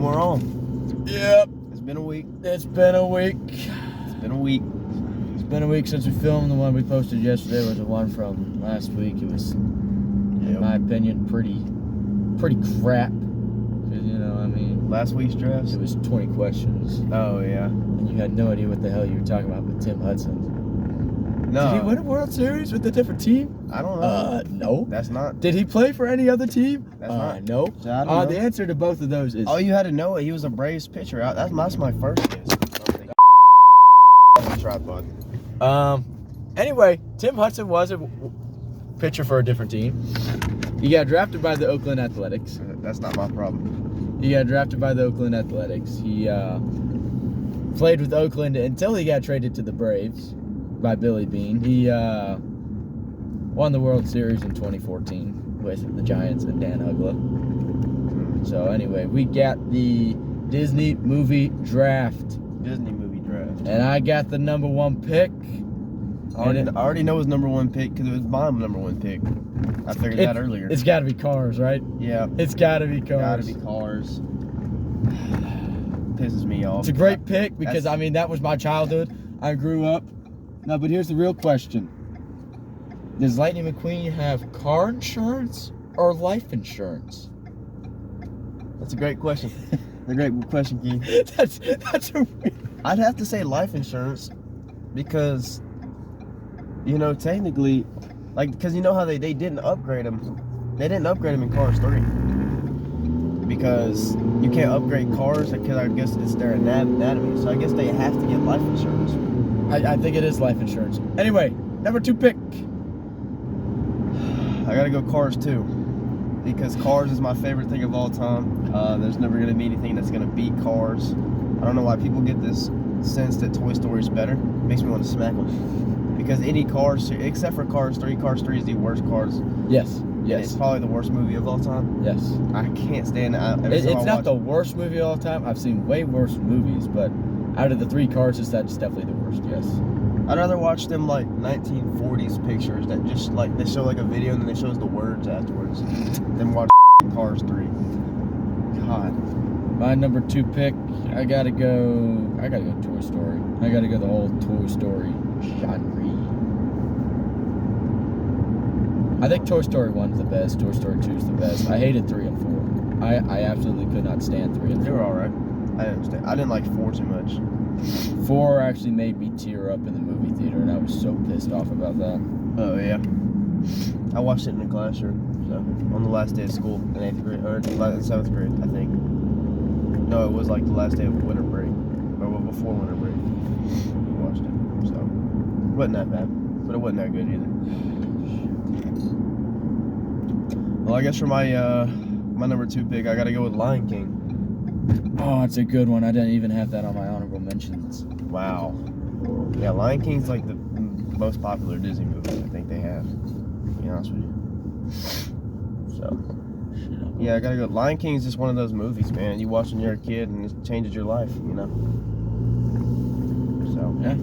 we're on. Yep. It's been a week. It's been a week. It's been a week. It's been a week since we filmed. The one we posted yesterday was the one from last week. It was, in my opinion, pretty crap. Because, you know, I mean, Last week's drafts? it was 20 questions. Oh, yeah. And you had no idea what the hell you were talking about with Tim Hudson. No. Did he win a World Series with a different team? I don't know. No. That's not. Did he play for any other team? That's not. No. So I don't know. The answer to both of those is... All you had to know, he was a Braves pitcher. That's my first guess. Tripod. Anyway, Tim Hudson was a pitcher for a different team. He got drafted by the Oakland Athletics. That's not my problem. He got drafted by the Oakland Athletics. He played with Oakland until he got traded to the Braves by Billy Beane. He won the World Series in 2014 with the Giants and Dan Uggla. So anyway, we got the Disney movie draft. Disney movie draft. And I got the number one pick. I already know his number one pick because it was my number one pick. I figured that earlier. It's got to be Cars, right? Yeah. It's got to be Cars. Gotta be Cars. Pisses me off. It's a great pick because, I mean, that was my childhood. I grew up. No, but here's the real question. Does Lightning McQueen have car insurance or life insurance? That's a great question. A great question, Keith. That's a weird... I'd have to say life insurance because, you know, technically, like, because you know how they didn't upgrade them. They didn't upgrade them in Cars 3 because you can't upgrade cars because I guess it's their anatomy. So I guess they have to get life insurance. I think it is life insurance. Anyway, number 2 pick. I gotta go Cars 2 because Cars is my favorite thing of all time. There's never gonna be anything that's gonna beat Cars. I don't know why people get this sense that Toy Story is better. It makes me want to smack them. Because any Cars, except for Cars 3 is the worst Cars. Yes. It's probably the worst movie of all time. Yes. I can't stand it. It's not the worst movie of all time. I've seen way worse movies, but out of the 3 Cars, that's definitely the worst, yes. I'd rather watch them like 1940s pictures that just like, they show like a video and then they show us the words afterwards than watch Cars 3. God. My number 2 pick, I gotta go Toy Story. I gotta go the whole Toy Story genre. I think Toy Story 1's the best. Toy Story 2's the best. I hated 3 and 4. I absolutely could not stand 3 and 4. They were alright. I understand. I didn't like 4 too much. 4 actually made me tear up in the movie theater, and I was so pissed off about that. Oh, yeah. I watched it in the classroom, so, on the last day of school in 8th grade, or in 7th grade, I think. No, it was like the last day of winter break, or before winter break. We watched it, so. It wasn't that bad, but it wasn't that good either. Well, I guess for my number 2 pick, I gotta go with Lion King. Oh, it's a good one. I didn't even have that on my honorable mentions. Wow. Yeah, Lion King's like the most popular Disney movie I think they have, to be honest with you. So. Yeah, I gotta go. Lion King's just one of those movies, man. You watch when you're a kid and it changes your life, you know? So. Yeah.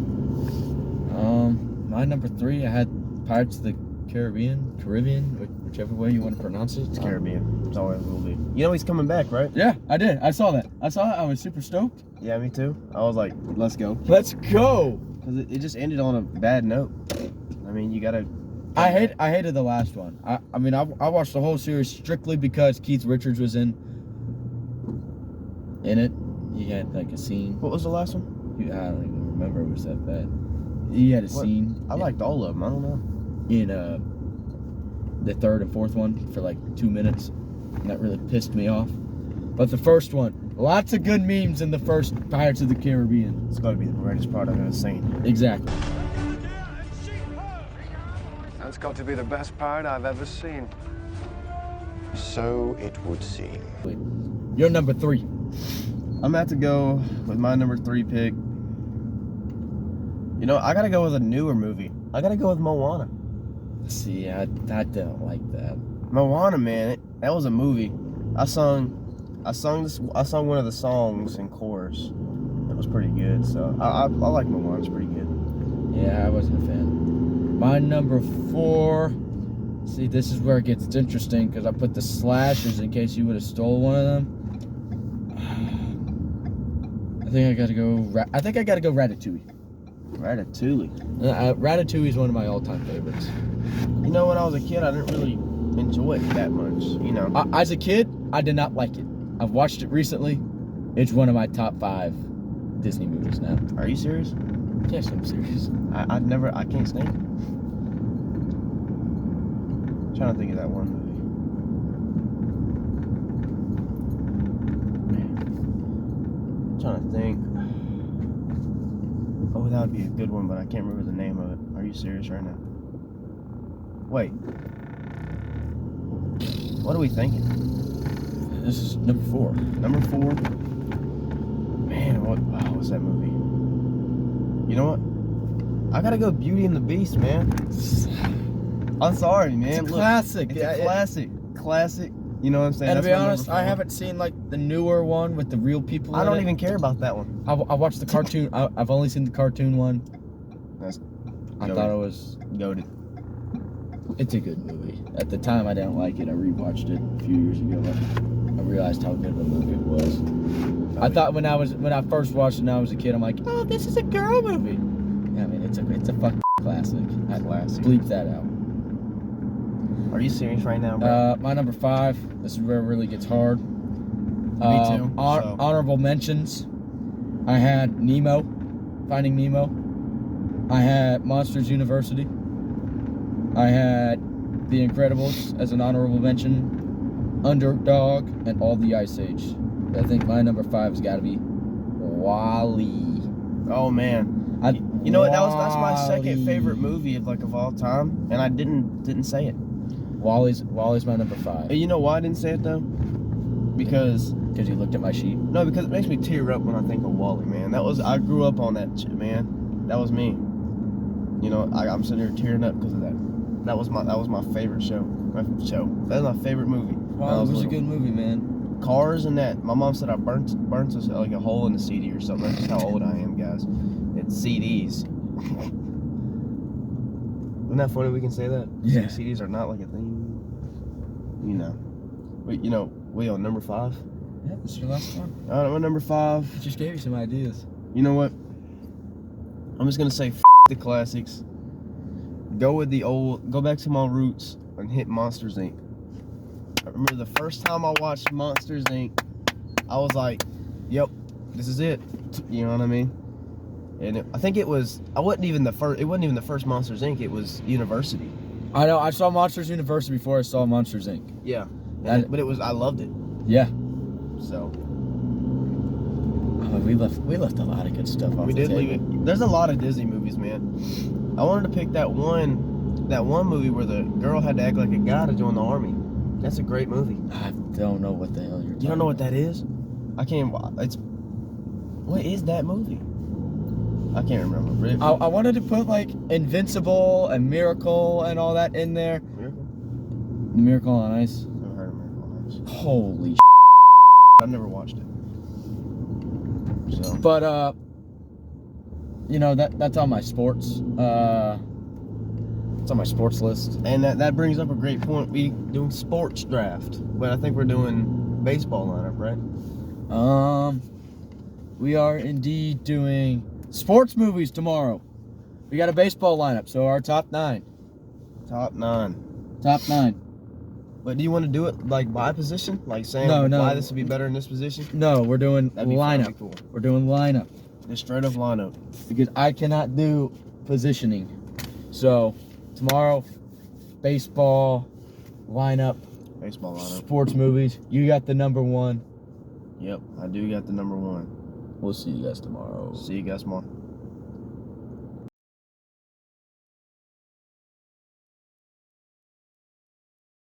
My number 3, I had Pirates of the Caribbean, whichever way you want to pronounce it. It's Caribbean. It's always will be. You know he's coming back, right? Yeah, I did. I saw that. I was super stoked. Yeah, me too. I was like, let's go. Let's go. Because it just ended on a bad note. I mean, you gotta... I hated the last one. I mean, I watched the whole series strictly because Keith Richards was in it. He had like a scene. What was the last one? I don't even remember it was that bad. He had a scene. I liked all of them. I don't know. In the 3rd and 4th one for like 2 minutes, and that really pissed me off. But the first one, lots of good memes in the first Pirates of the Caribbean. It's gotta be the greatest part I've ever seen. Exactly. That's got to be the best pirate I've ever seen. So it would seem. You're number 3. I'm gonna have to go with my number 3 pick. You know, I gotta go with a newer movie. I gotta go with Moana. See, I don't like that. Moana, man, that was a movie. I sung one of the songs in chorus. It was pretty good. So I like Moana. It's pretty good. Yeah, I wasn't a fan. My number 4. See, this is where it gets interesting because I put the slashers in case you would have stole one of them. think I gotta go Ratatouille. Ratatouille. Ratatouille is one of my all-time favorites. You know, when I was a kid, I didn't really enjoy it that much. You know. As a kid, I did not like it. I've watched it recently. It's one of my top 5 Disney movies now. Are you serious? Yes, I'm serious. I can't stand it. I'm trying to think of that one movie. I'm trying to think. Oh, that would be a good one, but I can't remember the name of it. Are you serious right now? Wait. What are we thinking? This is number 4. Number 4? Man, what was that movie? You know what? I gotta go Beauty and the Beast, man. I'm sorry, man. It's a Look, classic. It's a classic. Classic. You know what I'm saying? And to That's be my honest, number I 4. haven't seen like the newer one with the real people. I in don't it. even care about that one. I watched the cartoon. I've only seen the cartoon one. That's I goated. thought it was. Goated. It's a good movie. At the time, I didn't like it. I rewatched it a few years ago. I realized how good of a movie it was. I thought when I first watched it when I was a kid, I'm like, oh, this is a girl movie. Yeah, I mean, it's a fucking classic. Classic. Bleep that out. Are you serious right now, bro? My number 5. This is where it really gets hard. Me too. So. Honorable mentions. I had Nemo, Finding Nemo. I had Monsters University. I had The Incredibles as an honorable mention. Underdog and All the Ice Age. I think my number 5 has got to be WALL-E. Oh man. You know what? That's my second favorite movie of all time, and I didn't say it. WALL-E's my number 5. And you know why I didn't say it though? Because you looked at my sheet. No, because it makes me tear up when I think of WALL-E, man. I grew up on that shit, man. That was me. You know, I'm sitting here tearing up because of that. That was my favorite show. That was my favorite movie. WALL-E was a good movie, man. Cars and that. My mom said I burnt us like a hole in the CD or something. That's just how old I am, guys. It's CDs. Isn't that funny we can say that? Yeah. CDs are not like a thing. You know. Wait, we on number 5? Yeah, this is your last one. All right, my number 5. I just gave you some ideas. You know what? I'm just gonna say the classics. Go back to my roots and hit Monsters Inc. I remember the first time I watched Monsters Inc. I was like, "Yep, this is it." You know what I mean? And I think it wasn't even the first Monsters Inc. It was University. I know. I saw Monsters University before I saw Monsters Inc. Yeah, And- but I loved it. Yeah. So We left a lot of good stuff off we the did table. leave it. There's a lot of Disney movies, man. I wanted to pick that one movie where the girl had to act like a guy to join the army. That's a great movie. I don't know what the hell you're talking You don't know what about. that is? What is that movie? I can't remember. I wanted to put like Invincible and Miracle and all that in there. Miracle? Miracle on Ice. Never heard of Miracle on Ice. Holy I've never watched it. So But that's on my sports. It's on my sports list. and that brings up a great point. We doing sports draft, but I think we're doing baseball lineup, right? We are indeed doing sports movies tomorrow. We got a baseball lineup, so our top 9. Top 9. Top 9. But do you want to do it like by position, like saying No. why this would be better in this position? No, we're doing That'd be lineup. That'd be cool. We're doing lineup Just straight up lineup. because I cannot do positioning. So tomorrow, baseball lineup, Baseball lineup. sports movies. You got the number 1. Yep, I do got the number 1. We'll see you guys tomorrow. See you guys tomorrow.